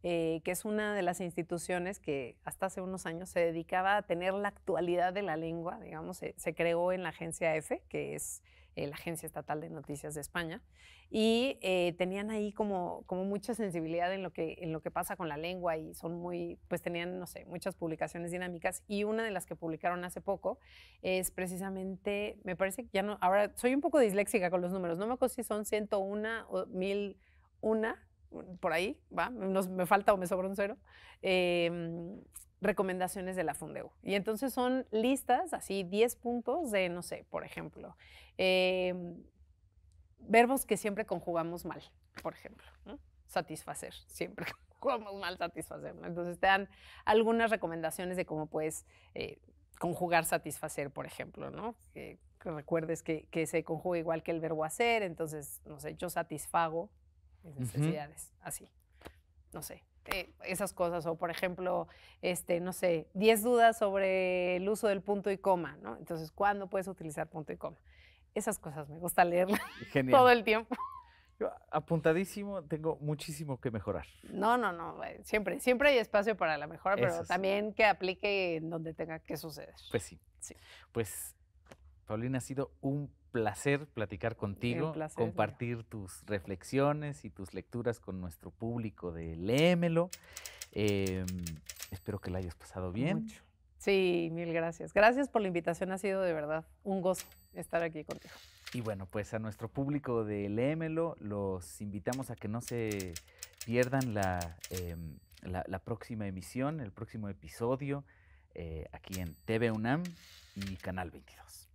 que es una de las instituciones que hasta hace unos años se dedicaba a tener la actualidad de la lengua, digamos, se creó en la agencia EFE, que es la Agencia Estatal de Noticias de España, y tenían ahí como mucha sensibilidad en lo que pasa con la lengua y pues tenían, no sé, muchas publicaciones dinámicas y una de las que publicaron hace poco es precisamente, me parece que ya no, ahora soy un poco disléxica con los números, no me acuerdo si son 101 o 1001, por ahí, ¿va? Me falta o me sobra un cero. Recomendaciones de la Fundeu. Y entonces son listas, así 10 puntos de, no sé, por ejemplo, verbos que siempre conjugamos mal, por ejemplo, ¿no? satisfacer, siempre jugamos mal satisfacer, ¿no? Entonces te dan algunas recomendaciones de cómo puedes conjugar satisfacer, por ejemplo, ¿no? Que recuerdes que se conjuga igual que el verbo hacer, entonces, no sé, yo satisfago mis necesidades, así, no sé. Esas cosas, o por ejemplo, no sé, 10 dudas sobre el uso del punto y coma, ¿no? Entonces, ¿cuándo puedes utilizar punto y coma? Esas cosas me gusta leerlas todo el tiempo. Yo, apuntadísimo, tengo muchísimo que mejorar. No, siempre hay espacio para la mejora, pero Eso sí. también que aplique en donde tenga que suceder. Pues sí. Sí. Pues, Paulina, ha sido un placer platicar contigo, un placer es mío. compartir tus reflexiones y tus lecturas con nuestro público de Léemelo. Espero que la hayas pasado bien. Mucho. Sí, mil gracias. Gracias por la invitación, ha sido de verdad un gozo estar aquí contigo. Y bueno, pues a nuestro público de Léemelo los invitamos a que no se pierdan la próxima emisión, el próximo episodio, aquí en TV UNAM y Canal 22.